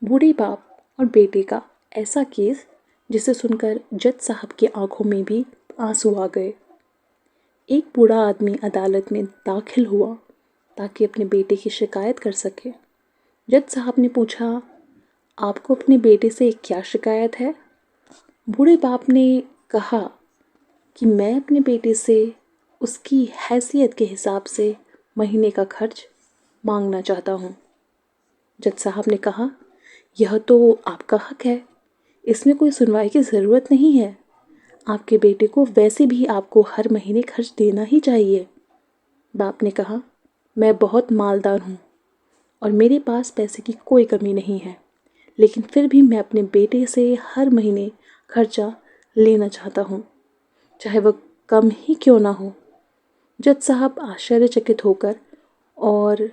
बूढ़े बाप और बेटे का ऐसा केस जिसे सुनकर जज साहब की आंखों में भी आंसू आ गए। एक बूढ़ा आदमी अदालत में दाखिल हुआ ताकि अपने बेटे की शिकायत कर सके। जज साहब ने पूछा, आपको अपने बेटे से क्या शिकायत है? बूढ़े बाप ने कहा कि मैं अपने बेटे से उसकी हैसियत के हिसाब से महीने का खर्च मांगना चाहता हूँ। जज साहब ने कहा, यह तो आपका हक है, इसमें कोई सुनवाई की ज़रूरत नहीं है। आपके बेटे को वैसे भी आपको हर महीने खर्च देना ही चाहिए। बाप ने कहा, मैं बहुत मालदार हूँ और मेरे पास पैसे की कोई कमी नहीं है, लेकिन फिर भी मैं अपने बेटे से हर महीने खर्चा लेना चाहता हूँ, चाहे वह कम ही क्यों ना हो। जज साहब आश्चर्यचकित होकर और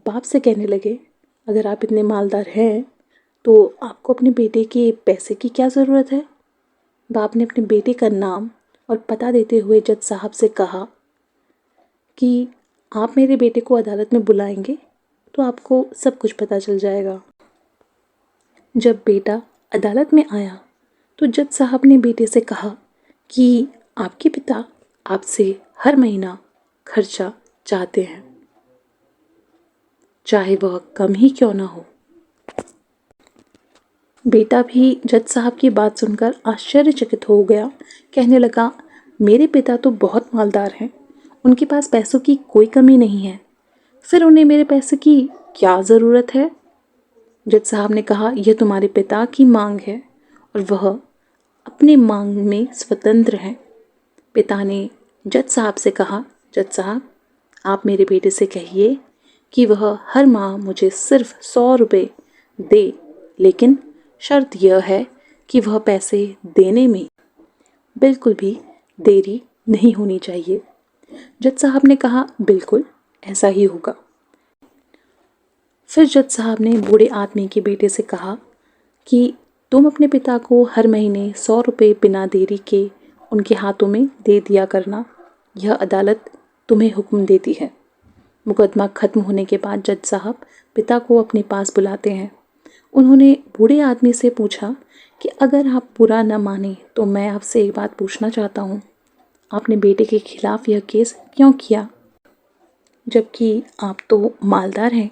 बाप से कहने लगे, अगर आप इतने मालदार हैं तो आपको अपने बेटे के पैसे की क्या ज़रूरत है? बाप ने अपने बेटे का नाम और पता देते हुए जज साहब से कहा कि आप मेरे बेटे को अदालत में बुलाएंगे तो आपको सब कुछ पता चल जाएगा। जब बेटा अदालत में आया तो जज साहब ने बेटे से कहा कि आपके पिता आपसे हर महीना खर्चा चाहते हैं, चाहे वह कम ही क्यों ना हो। बेटा भी जज साहब की बात सुनकर आश्चर्यचकित हो गया। कहने लगा, मेरे पिता तो बहुत मालदार हैं, उनके पास पैसों की कोई कमी नहीं है, फिर उन्हें मेरे पैसे की क्या ज़रूरत है? जज साहब ने कहा, यह तुम्हारे पिता की मांग है और वह अपनी मांग में स्वतंत्र हैं। पिता ने जज साहब से कहा, जज साहब, आप मेरे बेटे से कहिए कि वह हर माह मुझे सिर्फ 100 रुपये दे, लेकिन शर्त यह है कि वह पैसे देने में बिल्कुल भी देरी नहीं होनी चाहिए। जज साहब ने कहा, बिल्कुल ऐसा ही होगा। फिर जज साहब ने बूढ़े आदमी के बेटे से कहा कि तुम अपने पिता को हर महीने 100 रुपये बिना देरी के उनके हाथों में दे दिया करना, यह अदालत तुम्हें हुक्म देती है। मुकदमा खत्म होने के बाद जज साहब पिता को अपने पास बुलाते हैं। उन्होंने बूढ़े आदमी से पूछा कि अगर आप बुरा न माने तो मैं आपसे एक बात पूछना चाहता हूँ, आपने बेटे के खिलाफ यह केस क्यों किया, जबकि आप तो मालदार हैं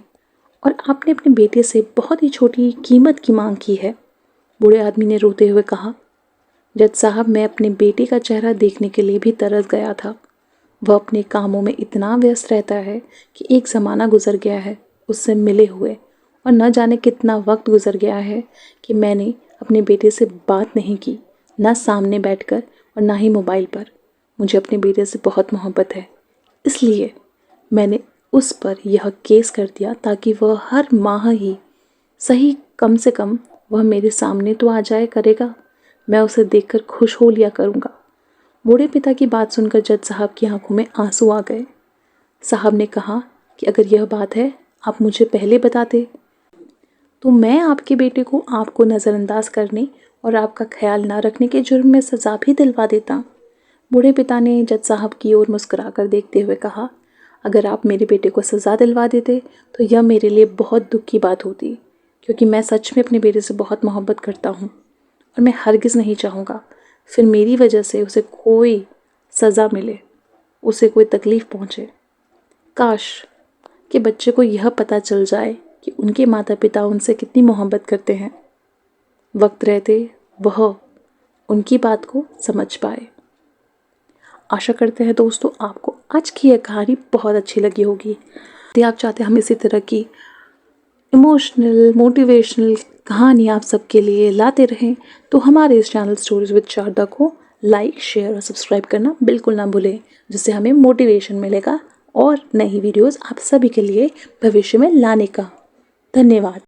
और आपने अपने बेटे से बहुत ही छोटी कीमत की मांग की है? बूढ़े आदमी ने रोते हुए कहा, जज साहब, मैं अपने बेटे का चेहरा देखने के लिए भी तरस गया था। वह अपने कामों में इतना व्यस्त रहता है कि एक ज़माना गुजर गया है उससे मिले हुए, और न जाने कितना वक्त गुजर गया है कि मैंने अपने बेटे से बात नहीं की, ना सामने बैठकर और ना ही मोबाइल पर। मुझे अपने बेटे से बहुत मोहब्बत है, इसलिए मैंने उस पर यह केस कर दिया ताकि वह हर माह ही सही कम से कम वह मेरे सामने तो आ जाए करेगा, मैं उसे देखकर खुश हो लिया करूँगा। बूढ़े पिता की बात सुनकर जज साहब की आंखों में आंसू आ गए। साहब ने कहा कि अगर यह बात है, आप मुझे पहले बताते तो मैं आपके बेटे को आपको नज़रअंदाज करने और आपका ख्याल ना रखने के जुर्म में सज़ा भी दिलवा देता। बूढ़े पिता ने जज साहब की ओर मुस्कुरा कर देखते हुए कहा, अगर आप मेरे बेटे को सज़ा दिलवा देते तो यह मेरे लिए बहुत दुख की बात होती, क्योंकि मैं सच में अपने बेटे से बहुत मोहब्बत करता हूँ और मैं हरगिज़ नहीं चाहूँगा फिर मेरी वजह से उसे कोई सज़ा मिले, उसे कोई तकलीफ़ पहुँचे। काश कि बच्चे को यह पता चल जाए कि उनके माता पिता उनसे कितनी मोहब्बत करते हैं, वक्त रहते वह उनकी बात को समझ पाए। आशा करते हैं दोस्तों आपको आज की यह कहानी बहुत अच्छी लगी होगी। यदि आप चाहते हैं हम इसी तरह की इमोशनल मोटिवेशनल कहानी आप सबके लिए लाते रहें तो हमारे इस चैनल स्टोरीज विद शारदा को लाइक, शेयर और सब्सक्राइब करना बिल्कुल ना भूलें, जिससे हमें मोटिवेशन मिलेगा और नई वीडियोस आप सभी के लिए भविष्य में लाने का। धन्यवाद।